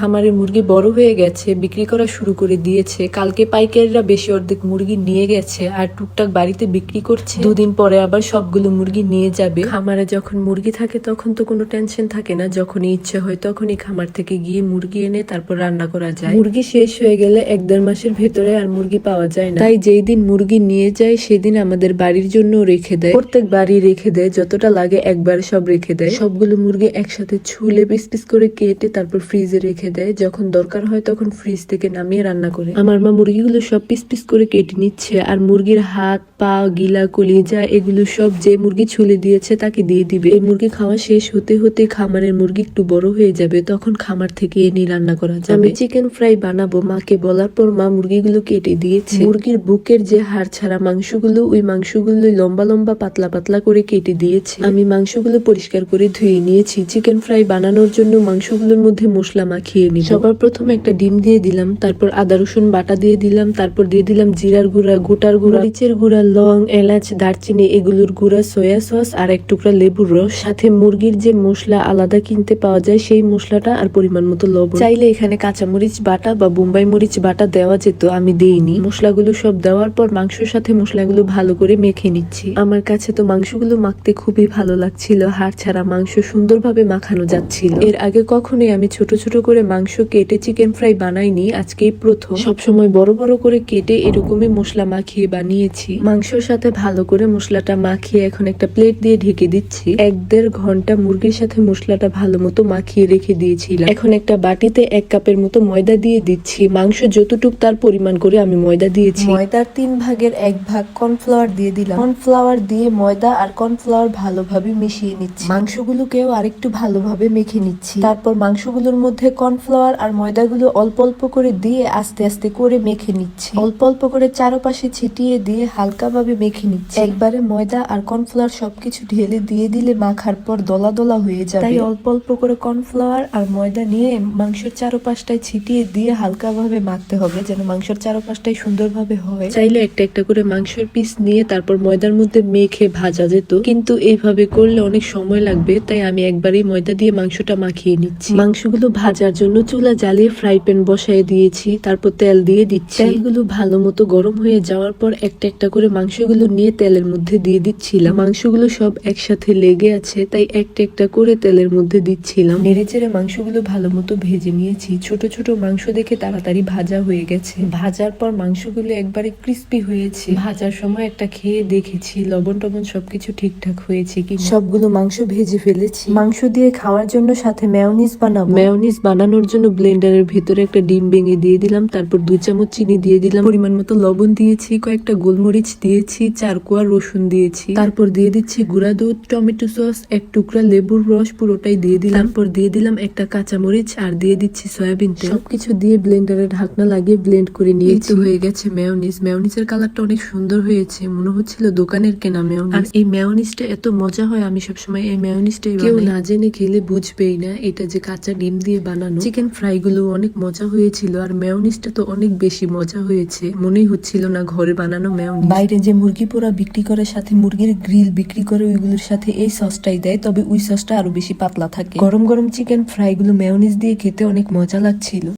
খামারের মুরগি বড় হয়ে গেছে, বিক্রি করা শুরু করে দিয়েছে। কালকে পাইকাররা বেশি অর্ধেক মুরগি নিয়ে গেছে আর টুকটাক বাড়িতে বিক্রি করছে। দুদিন পরে আবার সবগুলো মুরগি নিয়ে যাবে। খামারে যখন মুরগি থাকে তখন তো কোনো টেনশন থাকে না, যখনই ইচ্ছে হয় তখনই খামার থেকে গিয়ে মুরগি এনে তারপর রান্না করা যায়। মুরগি শেষ হয়ে গেলে 1-1.5 মাসের ভেতরে আর মুরগি পাওয়া যায় না, তাই যেই দিন মুরগি নিয়ে যায় সেদিন আমাদের বাড়ির জন্য রেখে দেয়। প্রত্যেক বাড়ি রেখে দেয়, যতটা লাগে একবারে সব রেখে দেয়। সবগুলো মুরগি একসাথে ছুলে পিস পিস করে কেটে তারপর ফ্রিজে রেখে দেয়। যখন দরকার হয় তখন ফ্রিজ থেকে নামিয়ে রান্না করে। আমার মা মুরগিগুলো সব পিস পিস করে কেটে নিচ্ছে আর মুরগির হাত পা গিলা কলিজা এগুলো সব যে মুরগি ছুলে দিয়েছে তাকে দিয়ে দিবে। এই মুরগি খাওয়া শেষ হতে হতে খামারের মুরগি একটু বড় হয়ে যাবে, তখন খামার থেকে এনে রান্না করা যাবে। আমি চিকেন ফ্রাই বানাবো মাকে বলার পর মা মুরগিগুলো কেটে দিয়েছে। মুরগির বুকের যে হাড় ছাড়া মাংসগুলো, ওই মাংসগুলো লম্বা লম্বা পাতলা পাতলা করে কেটে দিয়েছে। আমি মাংসগুলো পরিষ্কার করে ধুয়ে নিয়েছি। চিকেন ফ্রাই বানানোর জন্য মাংসগুলোর মধ্যে মশলা মাখিয়ে নিব। সবার প্রথমে একটা ডিম দিয়ে দিলাম, তারপর আদা রসুন বাটা দিয়ে দিলাম, তারপর দিয়ে দিলাম জিরার গুঁড়া, গোটার গুঁড়া, মরিচের গুঁড়া, লং, এলাচ, দারচিনি এগুলোর গুঁড়া, সয়া সস আর এক টুকরা লেবুর রস, সাথে মুরগির যে মশলা আলাদা কিনতে পাওয়া যায় সেই মশলাটা আর পরিমাণ মতো লবণ। চাইলে এখানে কাঁচামরিচ বাটা বা বোম্বাই মরিচ বাটা দেওয়া যেত, আমি দেইনি। মশলাগুলো সব দেওয়ার পর মাংসের সাথে মশলাগুলো ভালো করে মেখে নিচ্ছি। আমার কাছে তো মাংসগুলো মাখতে খুবই ভালো লাগছিল, হাড় ছাড়া মাংস সুন্দরভাবে মাখানো যাচ্ছিল। এর আগে কখনোই আমি ছোট ছোট করে মাংস কেটে চিকেন ফ্রাই বানাইনি, আজকেই প্রথম। সবসময় বড় বড় করে কেটে এরকমই মশলা মাখিয়ে বানিয়েছি। মাংসের সাথে ভালো করে মশলাটা মাখিয়ে এখন একটা প্লেট দিয়ে ঢেকে দিচ্ছি। 1-1.5 ঘন্টা মুরগির সাথে মশলাটা ভালো মতো মাখিয়ে রেখে দিয়েছিলাম। এখন একটা বাটিতে 1 কাপের মতো ময়দা দিয়ে দিচ্ছি। মাংস যতটুক তার পরিমাণ করে আমি ময়দা দিয়েছি। ময়দার 3 ভাগের 1 ভাগ কর্নফ্লাওয়ার দিয়ে দিলাম। কর্নফ্লাওয়ার দিয়ে ময়দা আর কর্নফ্লাওয়ার ভালোভাবে মিশিয়ে নিচ্ছি। মাংসগুলোকেও আরেকটু ভালোভাবে মেখে নিচ্ছি। তারপর মাংসগুলোর মধ্যে কর্নফ্লাওয়ার আর ময়দাগুলো অল্প অল্প করে দিয়ে আস্তে আস্তে করে মেখে নিচ্ছি। অল্প অল্প করে চারপাশে ছিটিয়ে দিয়ে হালকাভাবে মেখে নিচ্ছি। একবারে ময়দা আর কর্নফ্লাওয়ার সবকিছু ঢেলে দিয়ে দিলে মাখার পর দলা দলা হয়ে যাবে, তাই অল্প অল্প করে কর্নফ্লাওয়ার আর ময়দা নিয়ে মাংসের চারপাশটায় ছিটিয়ে দিয়ে হালকাভাবে মাখতে হবে, যেন মাংসের চারপাশটাই সুন্দরভাবে হয়। চাইলে একটা একটা করে মাংসের পিস নিয়ে তারপর ময়দার মধ্যে মেখে ভাজা যেত, কিন্তু এইভাবে করলে অনেক সময় লাগবে, তাই আমি একবারেই ময়দা দিয়ে মাংসটা মাখিয়ে নিচ্ছি। মাংসগুলো ভাজার জন্য চুলা জ্বালিয়ে ফ্রাই প্যান বসায় দিয়েছি, তারপর তেল দিয়ে দিচ্ছি। তেলগুলো ভালো মতো গরম হয়ে যাওয়ার পর একটা একটা করে মাংসগুলো নিয়ে তেলের মধ্যে দিয়ে দিচ্ছিলাম। মাংসগুলো সব একসাথে লেগে আছে, তাই একটা একটা করে তেলের মধ্যে দিচ্ছিলাম। নেড়েচেড়ে মাংসগুলো ভালো মতো ভেজে নিয়েছি। ছোট ছোট মাংস দেখে তাড়াতাড়ি ভাজা হয়ে গেছে। ভাজার পর মাংসগুলো একবারে ক্রিস্পি হয়েছে। ভাজার সময় একটা খেয়ে দেখেছি লবণ টবণ সবকিছু ঠিকঠাক হয়েছে কি। সবগুলো মাংস ভেজে ফেলেছি। মাংস দিয়ে খাওয়ার জন্য সাথে মেয়োনিজ বানাবো। মেয়োনিজ বানানোর জন্য ব্লেন্ডারের ভেতরে একটা ডিম ভেঙে দিয়ে দিলাম, তারপর 2 চামচ চিনি দিয়ে দিলাম, পরিমাণ মতো লবণ দিয়েছি, কয়েকটা গোলমরিচ দিয়েছি, 4 কোয়া রসুন দিয়েছি, তারপর দিয়ে দিচ্ছি গুঁড়া দুধ, টমেটো সস, 1 টুকরা লেবুর রস পুরোটাই দিয়ে দিলাম, তারপর দিয়ে দিলাম একটা কাঁচামরিচ আর দিয়ে দিচ্ছি সয়াবিন তেল। সবকিছু দিয়ে ব্লেন্ডারে ঢাকনা লাগিয়ে ব্লেন্ড করে নিয়েছি। হয়ে গেছে মেয়োনিজ। মেয়োনিজের কালারটা অনেক সুন্দর হয়েছে, মনে হচ্ছিল দোকানের কেনা মেয়োনিজ। আর এই মেয়োনিজটা এত মজা হয়, আমি সবসময় এই মেয়োনিজটাই বানাই। কেউ না জেনে খেলে বুঝবেই না এটা যে কাঁচা ডিম দিয়ে বানানো। চিকেন ফ্রাই গুলো অনেক মজা হয়েছিল আর মেয়োনিজটা তো অনেক বেশি মজা হয়েছে, মনেই হচ্ছিল না ঘরে বানানো মেয়োনিজ। বাইরে যে মুরগি পোড়া বিক্রি করে, সাথে মুরগির গ্রিল বিক্রি করে, ওইগুলোর সাথে এই সসটাই দেয়, তবে ওই সসটা আরো বেশি পাতলা থাকে। গরম গরম চিকেন ফ্রাই গুলো মেয়োনিজ দিয়ে খেতে অনেক মজা লাগছিল।